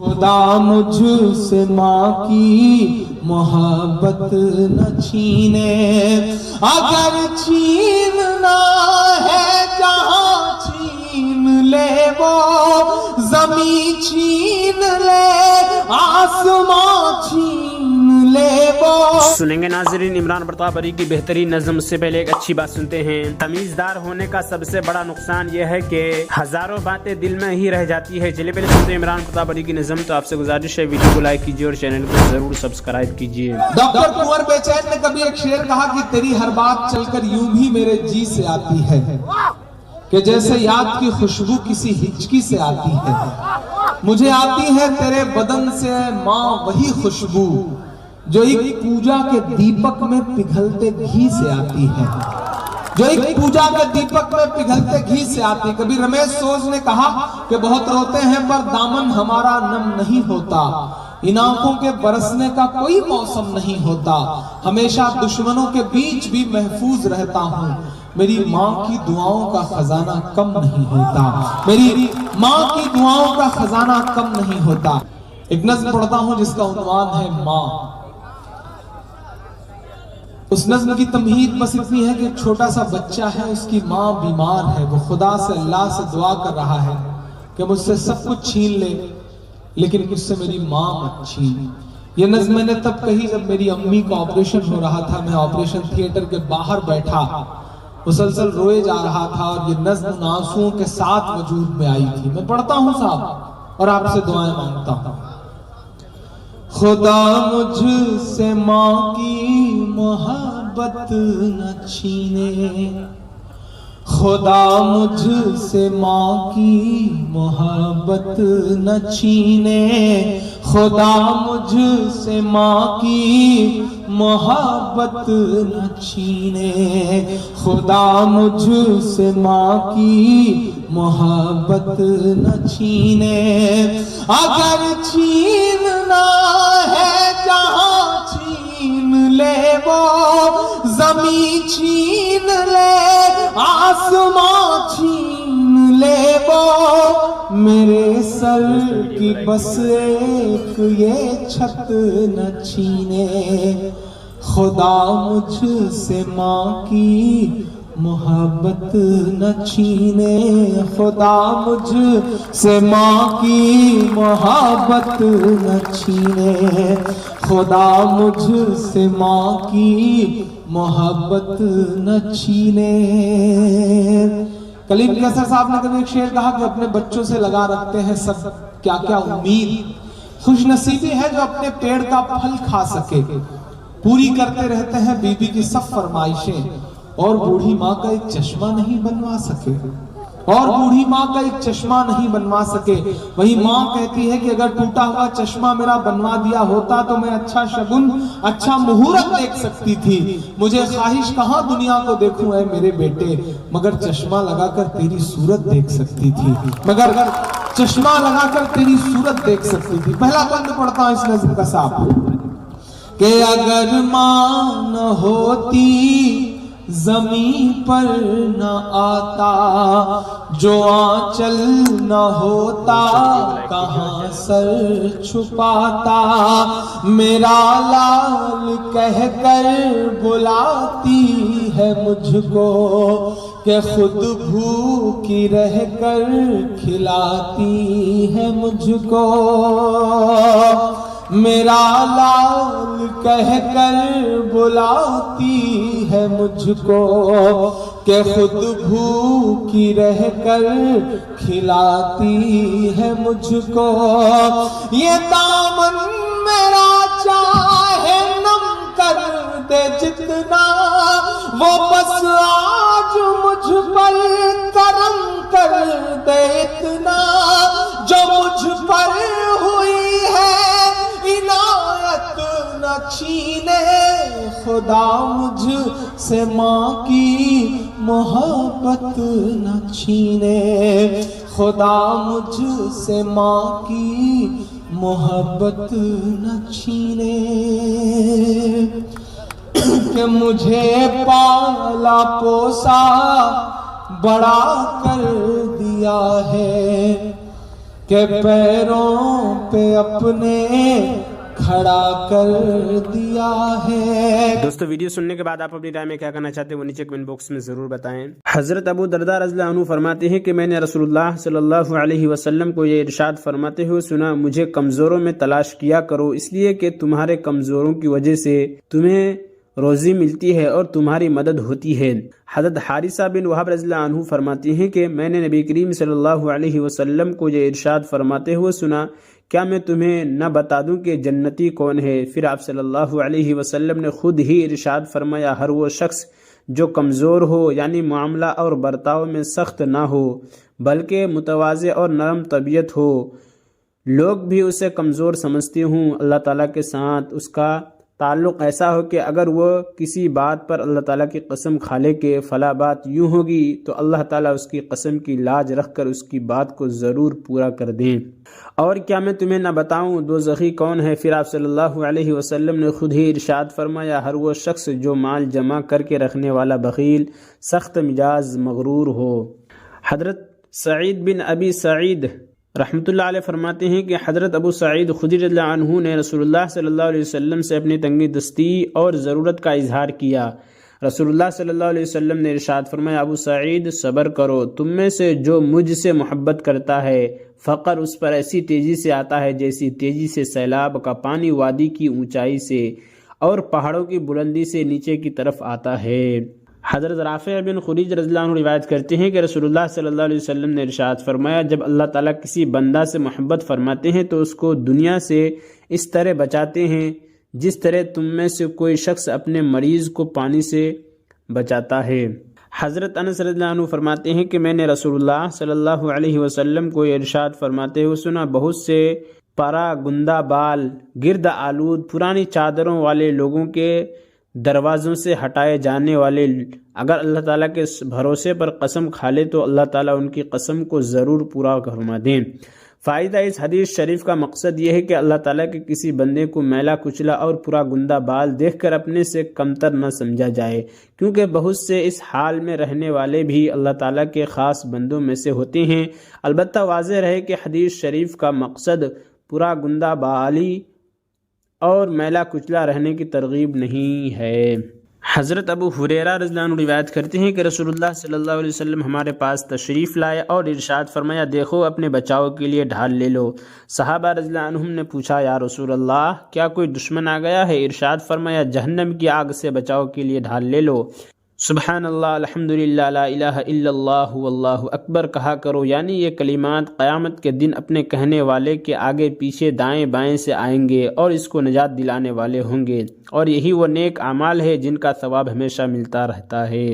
خدا مجھ سے ماں کی محبت نہ چھینے، اگر چھیننا ہے جہاں چھین لے وہ، زمین چھین لے آسمان چھین لے وہ۔ سنیں گے ناظرین عمران پرتاپ علی کی بہترین نظم سے پہلے ایک اچھی بات سنتے ہیں۔ تمیزدار ہونے کا سب سے بڑا نقصان یہ ہے کہ ہزاروں باتیں دل میں ہی رہ جاتی ہے۔ چلیے پہلے سنتے ہیں عمران پرتاپ علی کی نظم۔ تو آپ سے گزارش ہے ویڈیو کو لائک کیجیے اور چینل کو ضرور سبسکرائب کیجیے۔ ڈاکٹر کنور بیچین نے کبھی ایک شعر کہا کہ تیری ہر بات چل کر یوں بھی میرے جی سے آتی ہے کہ جیسے یاد کی خوشبو کسی ہچکی سے آتی ہے۔ مجھے آتی ہے تیرے بدن سے ماں وہی خوشبو جو ایک پوجا کے دیپک میں پگھلتے گھی سے آتی ہے، جو ایک پوجا کے دیپک میں پگھلتے گھی سے آتی ہے۔ کبھی رمیش سوز نے کہا کہ بہت روتے ہیں پر دامن ہمارا نم نہیں ہوتا، ان آنکھوں کے برسنے کا کوئی موسم نہیں ہوتا، ہمیشہ دشمنوں کے بیچ بھی محفوظ رہتا ہوں، میری ماں کی دعاؤں کا خزانہ کم نہیں ہوتا، میری ماں کی دعاؤں کا خزانہ کم نہیں ہوتا۔ ایک نظم پڑھتا ہوں جس کا عنوان ہے ماں۔ اس نظم کی تمہید بس اتنی ہے کہ ایک چھوٹا سا بچہ ہے، اس کی ماں بیمار ہے، وہ خدا سے اللہ سے دعا کر رہا ہے کہ مجھ سے سب کچھ چھین لے لیکن مجھ سے میری ماں مت چھین۔ یہ نظم میں نے تب کہی جب میری امی کا آپریشن ہو رہا تھا، میں آپریشن تھیٹر کے باہر بیٹھا مسلسل روئے جا رہا تھا اور یہ نظم آنسوؤں کے ساتھ وجود میں آئی تھی۔ میں پڑھتا ہوں صاحب اور آپ سے دعائیں مانگتا ہوں۔ خدا مجھ سے ماں کی محبت نہ چھینے، خدا مجھ سے ماں کی محبت نہ چھینے، خدا مجھ سے ماں کی محبت نہ چھینے، خدا مجھ سے ماں کی محبت نہ چھینے، اگر چھیننا ہے جہاں چھین لے وہ، زمین چھین لے آسمان چھین لے وہ، میرے سر کی بس ایک یہ چھت نہ چھینے، خدا مجھ سے ماں کی محبت نہ چھینے، خدا مجھ سے ماں کی محبت نہ چھینے، خدا مجھ سے ماں کی محبت نہ چھینے۔ کلیم کیسر صاحب نے کبھی ایک شعر کہا کہ اپنے بچوں سے لگا رکھتے ہیں سب کیا کیا امید، خوش نصیبی ہے جو اپنے پیڑ کا پھل کھا سکے، پوری کرتے رہتے ہیں بیوی کی سب فرمائشیں، اور بوڑھی ماں کا ایک چشمہ نہیں بنوا سکے، اور بوڑھی ماں کا ایک چشمہ نہیں بنوا سکے۔ وہی ماں کہتی ہے کہ اگر ٹوٹا ہوا چشمہ میرا بنوا دیا ہوتا تو میں اچھا شگن اچھا مہورت دیکھ سکتی تھی، مجھے خواہش کہاں دنیا کو دیکھوں اے میرے بیٹے، مگر چشمہ لگا کر تیری صورت دیکھ سکتی تھی، مگر چشمہ لگا کر تیری صورت دیکھ سکتی تھی۔ پہلا بند پڑھتا ہوں اس نظم کا صاحب کہ اگر ماں نہ ہوتی زمین پر نہ آتا، جو آنچل نہ ہوتا کہاں سر چھپاتا، میرا لال کہہ کر بلاتی ہے مجھ کو کہ خود بھوکی رہ کر کھلاتی ہے مجھ کو، میرا لال کہہ کر بلاتی ہے مجھ کو کہ خود بھوکی رہ کر کھلاتی ہے مجھ کو، یہ دامن میرا چاہے نم کر دے جتنا، وہ بس آج مجھ پر کرم کر دے اتنا، جو مجھ پر ہوئی ہے عنایت نہ چھینے، خدا مجھ سے ماں کی محبت نہ چھینے، خدا مجھ سے ماں کی محبت نہ چھینے، کہ مجھے پالا پوسا بڑا کر دیا ہے، کہ پیروں پہ اپنے کھڑا کر دیا ہے۔ دوستو ویڈیو سننے کے بعد آپ اپنی رائے میں کیا کرنا چاہتے ہیں وہ نیچے کمنٹ باکس میں ضرور بتائیں۔ حضرت ابو درداء رضی اللہ عنہ فرماتے ہیں کہ میں نے رسول اللہ صلی اللہ علیہ وسلم کو یہ ارشاد فرماتے ہوئے سنا، مجھے کمزوروں میں تلاش کیا کرو، اس لیے کہ تمہارے کمزوروں کی وجہ سے تمہیں روزی ملتی ہے اور تمہاری مدد ہوتی ہے۔ حضرت حارثہ بن وہب رضی اللہ عنہ فرماتے ہیں کہ میں نے نبی کریم صلی اللہ علیہ وسلم کو یہ ارشاد فرماتے ہوئے سنا، کیا میں تمہیں نہ بتا دوں کہ جنتی کون ہے؟ پھر آپ صلی اللہ علیہ وسلم نے خود ہی ارشاد فرمایا، ہر وہ شخص جو کمزور ہو، یعنی معاملہ اور برتاؤ میں سخت نہ ہو بلکہ متواضع اور نرم طبیعت ہو، لوگ بھی اسے کمزور سمجھتے ہوں، اللہ تعالیٰ کے ساتھ اس کا تعلق ایسا ہو کہ اگر وہ کسی بات پر اللہ تعالیٰ کی قسم کھا لے کہ فلاں بات یوں ہوگی تو اللہ تعالیٰ اس کی قسم کی لاج رکھ کر اس کی بات کو ضرور پورا کر دیں۔ اور کیا میں تمہیں نہ بتاؤں دوزخی کون ہے؟ پھر آپ صلی اللہ علیہ وسلم نے خود ہی ارشاد فرمایا، ہر وہ شخص جو مال جمع کر کے رکھنے والا بخیل، سخت مزاج، مغرور ہو۔ حضرت سعید بن ابی سعید رحمۃ اللہ علیہ فرماتے ہیں کہ حضرت ابو سعید خدری رضی اللہ عنہ نے رسول اللہ صلی اللہ علیہ وسلم سے اپنی تنگی دستی اور ضرورت کا اظہار کیا۔ رسول اللہ صلی اللہ علیہ وسلم نے ارشاد فرمایا، ابو سعید صبر کرو، تم میں سے جو مجھ سے محبت کرتا ہے فقر اس پر ایسی تیزی سے آتا ہے جیسی تیزی سے سیلاب کا پانی وادی کی اونچائی سے اور پہاڑوں کی بلندی سے نیچے کی طرف آتا ہے۔ حضرت رافع بن خدیج رضی اللہ عنہ روایت کرتے ہیں کہ رسول اللہ صلی اللہ علیہ وسلم نے ارشاد فرمایا، جب اللہ تعالیٰ کسی بندہ سے محبت فرماتے ہیں تو اس کو دنیا سے اس طرح بچاتے ہیں جس طرح تم میں سے کوئی شخص اپنے مریض کو پانی سے بچاتا ہے۔ حضرت انس رضی اللہ عنہ فرماتے ہیں کہ میں نے رسول اللہ صلی اللہ علیہ وسلم کو ارشاد فرماتے ہوئے سنا، بہت سے پارا گندہ بال، گرد آلود، پرانی چادروں والے لوگوں کے دروازوں سے ہٹائے جانے والے اگر اللہ تعالیٰ کے بھروسے پر قسم کھا لے تو اللہ تعالیٰ ان کی قسم کو ضرور پورا فرما دیں۔ فائدہ اس حدیث شریف کا مقصد یہ ہے کہ اللہ تعالیٰ کے کسی بندے کو میلا کچلا اور پورا گندہ بال دیکھ کر اپنے سے کمتر نہ سمجھا جائے، کیونکہ بہت سے اس حال میں رہنے والے بھی اللہ تعالیٰ کے خاص بندوں میں سے ہوتے ہیں۔ البتہ واضح رہے کہ حدیث شریف کا مقصد پورا گندہ بالی اور میلا کچلا رہنے کی ترغیب نہیں ہے۔ حضرت ابو ہریرہ رضی اللہ عنہ روایت کرتے ہیں کہ رسول اللہ صلی اللہ علیہ وسلم ہمارے پاس تشریف لائے اور ارشاد فرمایا، دیکھو اپنے بچاؤ کے لیے ڈھال لے لو۔ صحابہ رضی اللہ عنہم نے پوچھا، یا رسول اللہ کیا کوئی دشمن آ گیا ہے؟ ارشاد فرمایا، جہنم کی آگ سے بچاؤ کے لیے ڈھال لے لو۔ سبحان اللہ، الحمدللہ، لا الہ الا اللہ، واللہ اکبر کہا کرو، یعنی یہ کلمات قیامت کے دن اپنے کہنے والے کے آگے پیچھے دائیں بائیں سے آئیں گے اور اس کو نجات دلانے والے ہوں گے، اور یہی وہ نیک اعمال ہے جن کا ثواب ہمیشہ ملتا رہتا ہے۔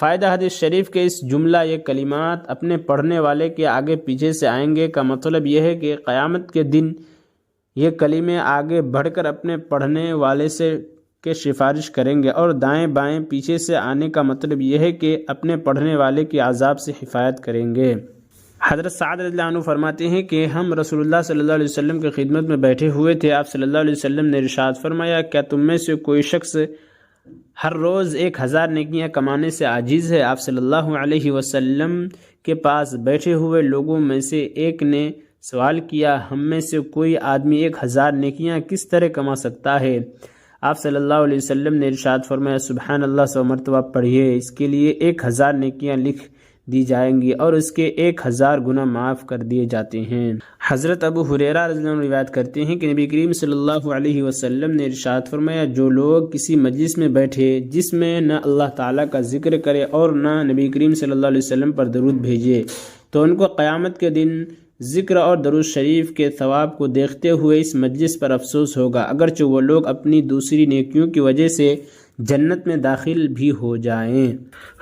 فائدہ حدیث شریف کے اس جملہ یہ کلمات اپنے پڑھنے والے کے آگے پیچھے سے آئیں گے کا مطلب یہ ہے کہ قیامت کے دن یہ کلمے آگے بڑھ کر اپنے پڑھنے والے سے کے سفارش کریں گے، اور دائیں بائیں پیچھے سے آنے کا مطلب یہ ہے کہ اپنے پڑھنے والے کے عذاب سے حفاظت کریں گے۔ حضرت سعد رضی اللہ عنہ فرماتے ہیں کہ ہم رسول اللہ صلی اللہ علیہ وسلم کی خدمت میں بیٹھے ہوئے تھے، آپ صلی اللہ علیہ وسلم نے ارشاد فرمایا، کیا تم میں سے کوئی شخص ہر روز 1000 نیکیاں کمانے سے عاجز ہے؟ آپ صلی اللہ علیہ وسلم کے پاس بیٹھے ہوئے لوگوں میں سے ایک نے سوال کیا، ہم میں سے کوئی آدمی 1000 نیکیاں کس طرح کما سکتا ہے؟ آپ صلی اللہ علیہ وسلم نے ارشاد فرمایا، سبحان اللہ 100 مرتبہ پڑھیے، اس کے لیے 1000 نیکیاں لکھ دی جائیں گی اور اس کے 1000 گناہ معاف کر دیے جاتے ہیں۔ حضرت ابو ہریرہ رضی اللہ عنہ روایت کرتے ہیں کہ نبی کریم صلی اللہ علیہ وسلم نے ارشاد فرمایا، جو لوگ کسی مجلس میں بیٹھے جس میں نہ اللہ تعالیٰ کا ذکر کرے اور نہ نبی کریم صلی اللہ علیہ وسلم پر درود بھیجے تو ان کو قیامت کے دن ذکر اور درود شریف کے ثواب کو دیکھتے ہوئے اس مجلس پر افسوس ہوگا، اگرچہ وہ لوگ اپنی دوسری نیکیوں کی وجہ سے جنت میں داخل بھی ہو جائیں۔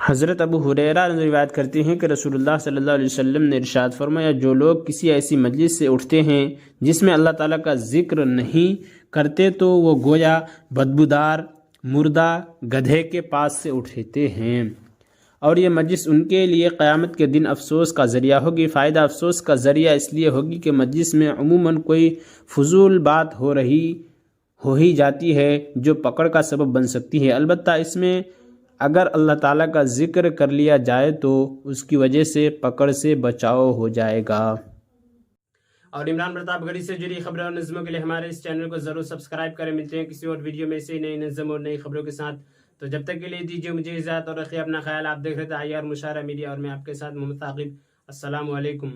حضرت ابو ہریرہ روایت کرتے ہیں کہ رسول اللہ صلی اللہ علیہ وسلم نے ارشاد فرمایا، جو لوگ کسی ایسی مجلس سے اٹھتے ہیں جس میں اللہ تعالیٰ کا ذکر نہیں کرتے تو وہ گویا بدبودار مردہ گدھے کے پاس سے اٹھتے ہیں، اور یہ مجلس ان کے لیے قیامت کے دن افسوس کا ذریعہ ہوگی۔ فائدہ افسوس کا ذریعہ اس لیے ہوگی کہ مجلس میں عموماً کوئی فضول بات ہو ہی جاتی ہے جو پکڑ کا سبب بن سکتی ہے، البتہ اس میں اگر اللہ تعالیٰ کا ذکر کر لیا جائے تو اس کی وجہ سے پکڑ سے بچاؤ ہو جائے گا۔ اور عمران پرتاپ گڑھی سے جڑی خبروں اور نظموں کے لیے ہمارے اس چینل کو ضرور سبسکرائب کریں. ملتے ہیں کسی اور ویڈیو میں سے نئی نظم اور نئی خبروں کے ساتھ. تو جب تک کے لیے دیجیے مجھے اجازت اور رکھیے اپنا خیال. آپ دیکھ رہے تھے IR مشاہرہ میڈیا اور میں آپ کے ساتھ محمد ثاقب. السلام علیکم.